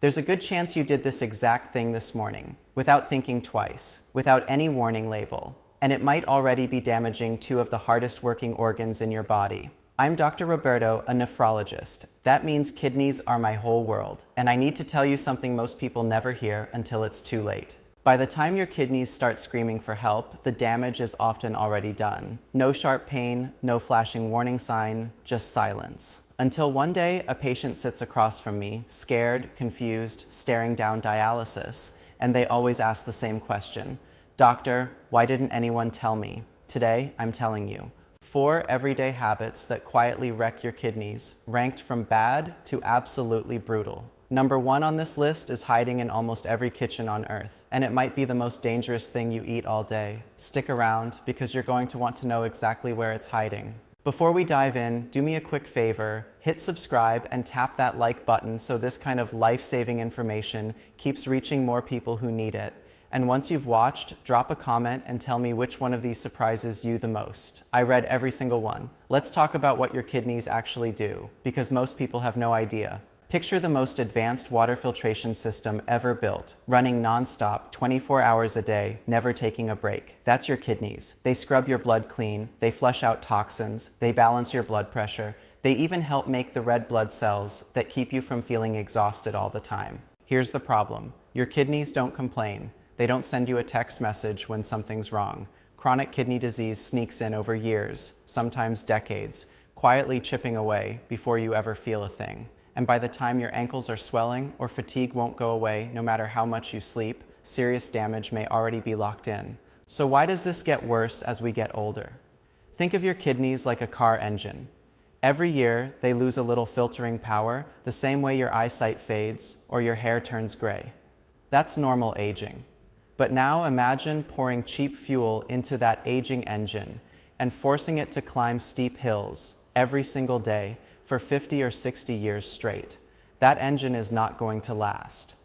There's a good chance you did this exact thing this morning, without thinking twice, without any warning label, and it might already be damaging two of the hardest working organs in your body. I'm Dr. Roberto, a nephrologist. That means kidneys are my whole world, and I need to tell you something most people never hear until it's too late. By the time your kidneys start screaming for help, the damage is often already done. No sharp pain, no flashing warning sign, just silence. Until one day, a patient sits across from me, scared, confused, staring down dialysis, and they always ask the same question. Doctor, why didn't anyone tell me? Today, I'm telling you. 4 everyday habits that quietly wreck your kidneys, ranked from bad to absolutely brutal. Number 1 on this list is hiding in almost every kitchen on earth, and it might be the most dangerous thing you eat all day. Stick around, because you're going to want to know exactly where it's hiding. Before we dive in, do me a quick favor, hit subscribe and tap that like button so this kind of life-saving information keeps reaching more people who need it. And once you've watched, drop a comment and tell me which one of these surprises you the most. I read every single one. Let's talk about what your kidneys actually do, because most people have no idea. Picture the most advanced water filtration system ever built, running non-stop 24 hours a day, never taking a break. That's your kidneys. They scrub your blood clean, they flush out toxins, they balance your blood pressure, they even help make the red blood cells that keep you from feeling exhausted all the time. Here's the problem. Your kidneys don't complain. They don't send you a text message when something's wrong. Chronic kidney disease sneaks in over years, sometimes decades, quietly chipping away before you ever feel a thing. And by the time your ankles are swelling or fatigue won't go away no matter how much you sleep, serious damage may already be locked in. So why does this get worse as we get older? Think of your kidneys like a car engine. Every year, they lose a little filtering power, the same way your eyesight fades or your hair turns gray. That's normal aging. But now imagine pouring cheap fuel into that aging engine and forcing it to climb steep hills every single day for 50 or 60 years straight. That engine is not going to last.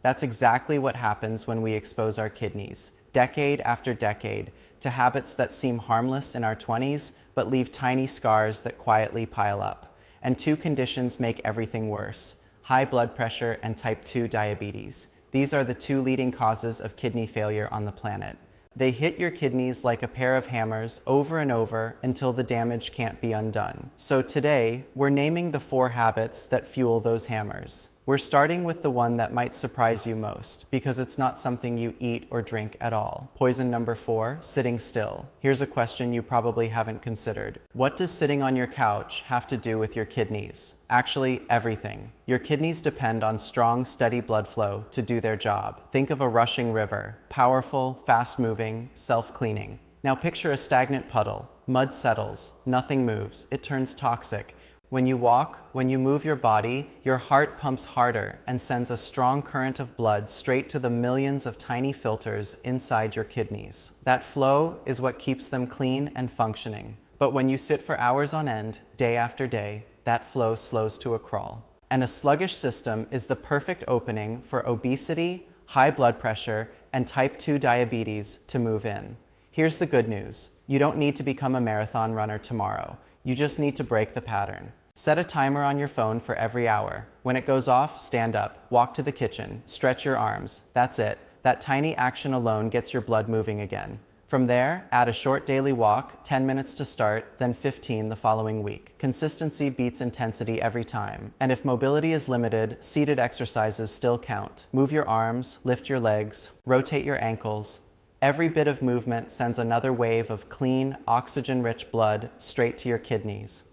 That's exactly what happens when we expose our kidneys, decade after decade, to habits that seem harmless in our 20s, but leave tiny scars that quietly pile up. And 2 conditions make everything worse: high blood pressure and type 2 diabetes. These are the 2 leading causes of kidney failure on the planet. They hit your kidneys like a pair of hammers over and over until the damage can't be undone. So today, we're naming the 4 habits that fuel those hammers. We're starting with the one that might surprise you most, because it's not something you eat or drink at all. Poison number 4, sitting still. Here's a question you probably haven't considered. What does sitting on your couch have to do with your kidneys? Actually, everything. Your kidneys depend on strong, steady blood flow to do their job. Think of a rushing river, powerful, fast-moving, self-cleaning. Now picture a stagnant puddle. Mud settles, nothing moves, it turns toxic. When you walk, when you move your body, your heart pumps harder and sends a strong current of blood straight to the millions of tiny filters inside your kidneys. That flow is what keeps them clean and functioning. But when you sit for hours on end, day after day, that flow slows to a crawl. And a sluggish system is the perfect opening for obesity, high blood pressure, and type 2 diabetes to move in. Here's the good news. You don't need to become a marathon runner tomorrow. You just need to break the pattern. Set a timer on your phone for every hour. When it goes off, stand up, walk to the kitchen, stretch your arms. That's it. That tiny action alone gets your blood moving again. From there, add a short daily walk, 10 minutes to start, then 15 the following week. Consistency beats intensity every time. And if mobility is limited, seated exercises still count. Move your arms, lift your legs, rotate your ankles. Every bit of movement sends another wave of clean, oxygen-rich blood straight to your kidneys.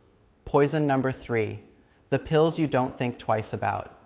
Poison number 3, the pills you don't think twice about.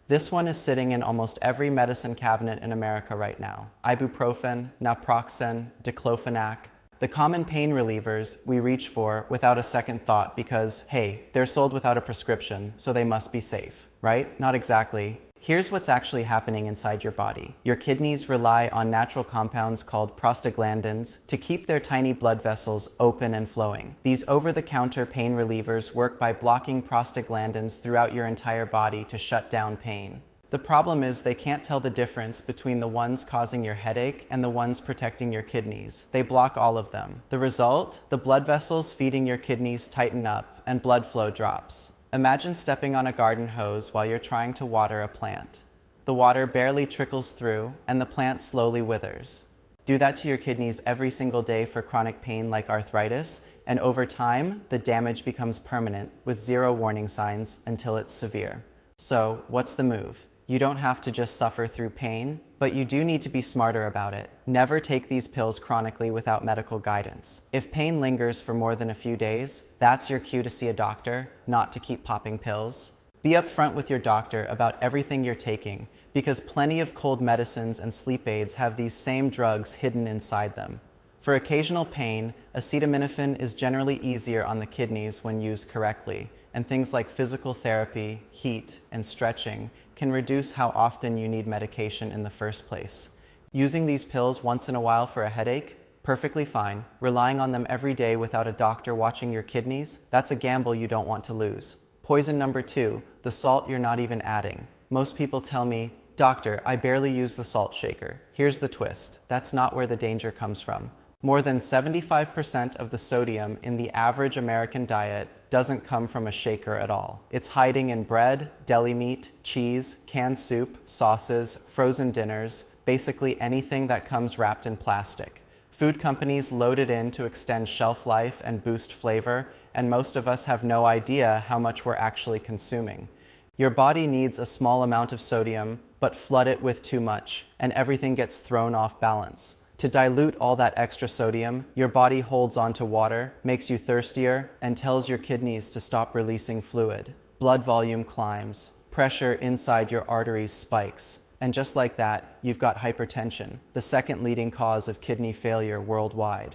This one is sitting in almost every medicine cabinet in America right now. Ibuprofen, naproxen, diclofenac. The common pain relievers we reach for without a second thought because, hey, they're sold without a prescription, so they must be safe, right? Not exactly. Here's what's actually happening inside your body. Your kidneys rely on natural compounds called prostaglandins to keep their tiny blood vessels open and flowing. These over-the-counter pain relievers work by blocking prostaglandins throughout your entire body to shut down pain. The problem is they can't tell the difference between the ones causing your headache and the ones protecting your kidneys. They block all of them. The result? The blood vessels feeding your kidneys tighten up and blood flow drops. Imagine stepping on a garden hose while you're trying to water a plant. The water barely trickles through, and the plant slowly withers. Do that to your kidneys every single day for chronic pain like arthritis, and over time, the damage becomes permanent with zero warning signs until it's severe. So, what's the move? You don't have to just suffer through pain, but you do need to be smarter about it. Never take these pills chronically without medical guidance. If pain lingers for more than a few days, that's your cue to see a doctor, not to keep popping pills. Be upfront with your doctor about everything you're taking, because plenty of cold medicines and sleep aids have these same drugs hidden inside them. For occasional pain, acetaminophen is generally easier on the kidneys when used correctly, and things like physical therapy, heat, and stretching can reduce how often you need medication in the first place. Using these pills once in a while for a headache, perfectly fine. Relying on them every day without a doctor watching your kidneys, that's a gamble you don't want to lose. Poison number 2, the salt you're not even adding. Most people tell me, "Doctor, I barely use the salt shaker." Here's the twist. That's not where the danger comes from. More than 75% of the sodium in the average American diet doesn't come from a shaker at all. It's hiding in bread, deli meat, cheese, canned soup, sauces, frozen dinners, basically anything that comes wrapped in plastic. Food companies load it in to extend shelf life and boost flavor, and most of us have no idea how much we're actually consuming. Your body needs a small amount of sodium, but flood it with too much, and everything gets thrown off balance. To dilute all that extra sodium, your body holds onto water, makes you thirstier, and tells your kidneys to stop releasing fluid. Blood volume climbs, pressure inside your arteries spikes, and just like that, you've got hypertension, the second leading cause of kidney failure worldwide.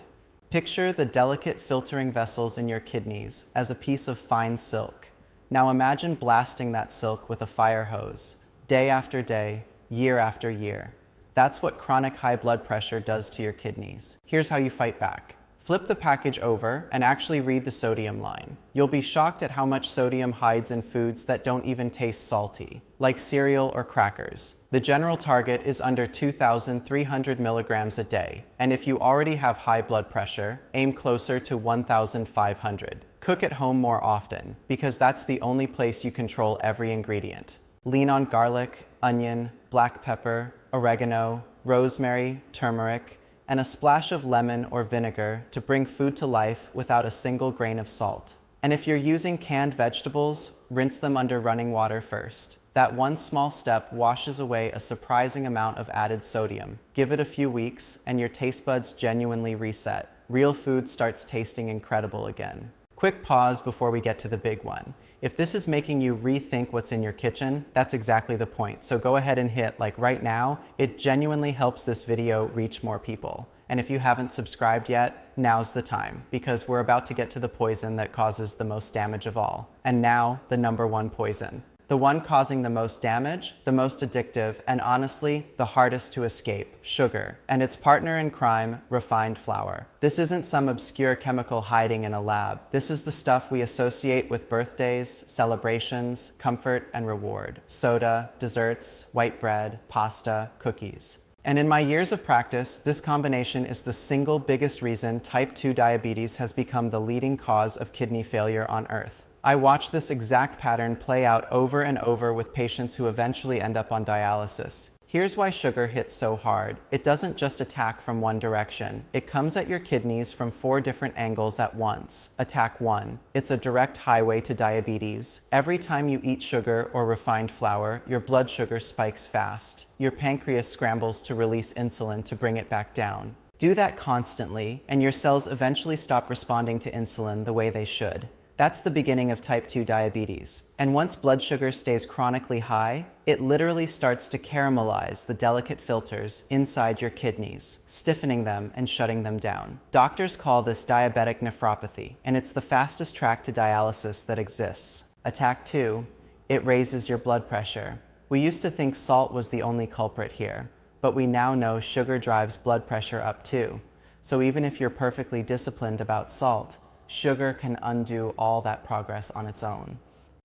Picture the delicate filtering vessels in your kidneys as a piece of fine silk. Now imagine blasting that silk with a fire hose, day after day, year after year. That's what chronic high blood pressure does to your kidneys. Here's how you fight back. Flip the package over and actually read the sodium line. You'll be shocked at how much sodium hides in foods that don't even taste salty, like cereal or crackers. The general target is under 2,300 milligrams a day, and if you already have high blood pressure, aim closer to 1,500. Cook at home more often, because that's the only place you control every ingredient. Lean on garlic, onion, black pepper, oregano, rosemary, turmeric, and a splash of lemon or vinegar to bring food to life without a single grain of salt. And if you're using canned vegetables, rinse them under running water first. That one small step washes away a surprising amount of added sodium. Give it a few weeks, and your taste buds genuinely reset. Real food starts tasting incredible again. Quick pause before we get to the big one. If this is making you rethink what's in your kitchen, that's exactly the point. So go ahead and hit like right now. It genuinely helps this video reach more people. And if you haven't subscribed yet, now's the time, because we're about to get to the poison that causes the most damage of all. And now, the number 1 poison. The one causing the most damage, the most addictive, and honestly, the hardest to escape, sugar, and its partner in crime, refined flour. This isn't some obscure chemical hiding in a lab. This is the stuff we associate with birthdays, celebrations, comfort, and reward. Soda, desserts, white bread, pasta, cookies. And in my years of practice, this combination is the single biggest reason type 2 diabetes has become the leading cause of kidney failure on Earth. I watch this exact pattern play out over and over with patients who eventually end up on dialysis. Here's why sugar hits so hard. It doesn't just attack from one direction. It comes at your kidneys from 4 different angles at once. Attack 1. It's a direct highway to diabetes. Every time you eat sugar or refined flour, your blood sugar spikes fast. Your pancreas scrambles to release insulin to bring it back down. Do that constantly, and your cells eventually stop responding to insulin the way they should. That's the beginning of type 2 diabetes. And once blood sugar stays chronically high, it literally starts to caramelize the delicate filters inside your kidneys, stiffening them and shutting them down. Doctors call this diabetic nephropathy, and it's the fastest track to dialysis that exists. Attack 2, it raises your blood pressure. We used to think salt was the only culprit here, but we now know sugar drives blood pressure up too. So even if you're perfectly disciplined about salt, sugar can undo all that progress on its own.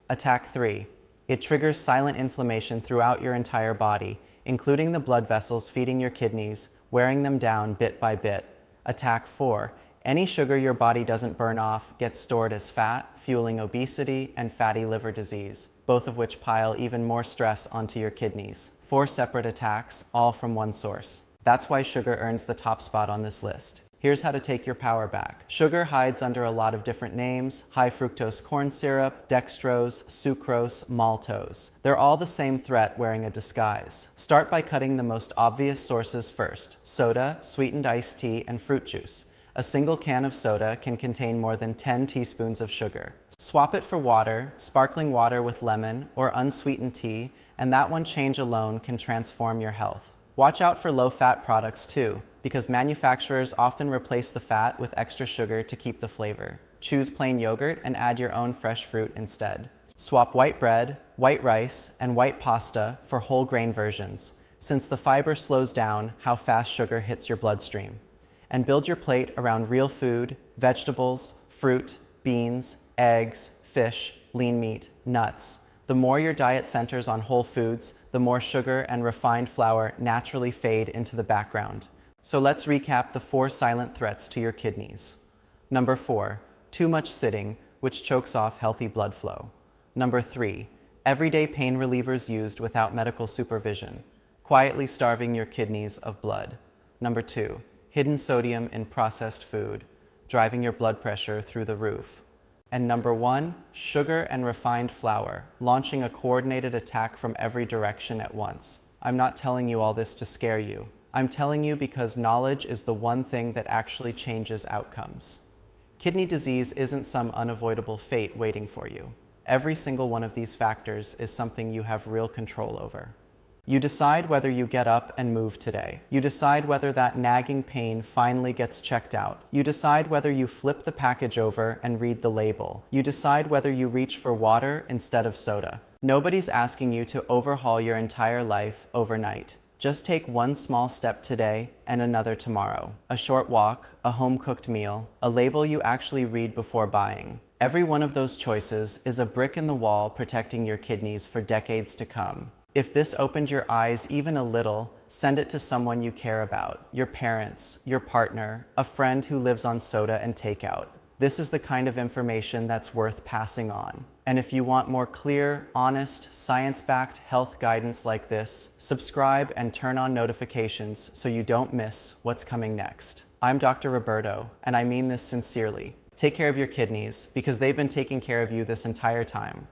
Attack 3. It triggers silent inflammation throughout your entire body, including the blood vessels feeding your kidneys, wearing them down bit by bit. Attack 4. Any sugar your body doesn't burn off gets stored as fat, fueling obesity and fatty liver disease, both of which pile even more stress onto your kidneys. 4 separate attacks, all from one source. That's why sugar earns the top spot on this list. Here's how to take your power back. Sugar hides under a lot of different names: high fructose corn syrup, dextrose, sucrose, maltose. They're all the same threat wearing a disguise. Start by cutting the most obvious sources first: soda, sweetened iced tea, and fruit juice. A single can of soda can contain more than 10 teaspoons of sugar. Swap it for water, sparkling water with lemon, or unsweetened tea, and that one change alone can transform your health. Watch out for low-fat products too, because manufacturers often replace the fat with extra sugar to keep the flavor. Choose plain yogurt and add your own fresh fruit instead. Swap white bread, white rice, and white pasta for whole grain versions, since the fiber slows down how fast sugar hits your bloodstream. And build your plate around real food, vegetables, fruit, beans, eggs, fish, lean meat, nuts. The more your diet centers on whole foods, the more sugar and refined flour naturally fade into the background. So let's recap the 4 silent threats to your kidneys. Number 4, too much sitting, which chokes off healthy blood flow. Number 3, everyday pain relievers used without medical supervision, quietly starving your kidneys of blood. Number 2, hidden sodium in processed food, driving your blood pressure through the roof. And number 1, sugar and refined flour, launching a coordinated attack from every direction at once. I'm not telling you all this to scare you. I'm telling you because knowledge is the one thing that actually changes outcomes. Kidney disease isn't some unavoidable fate waiting for you. Every single one of these factors is something you have real control over. You decide whether you get up and move today. You decide whether that nagging pain finally gets checked out. You decide whether you flip the package over and read the label. You decide whether you reach for water instead of soda. Nobody's asking you to overhaul your entire life overnight. Just take one small step today and another tomorrow. A short walk, a home-cooked meal, a label you actually read before buying. Every one of those choices is a brick in the wall protecting your kidneys for decades to come. If this opened your eyes even a little, send it to someone you care about, your parents, your partner, a friend who lives on soda and takeout. This is the kind of information that's worth passing on. And if you want more clear, honest, science-backed health guidance like this, subscribe and turn on notifications so you don't miss what's coming next. I'm Dr. Roberto, and I mean this sincerely. Take care of your kidneys, because they've been taking care of you this entire time.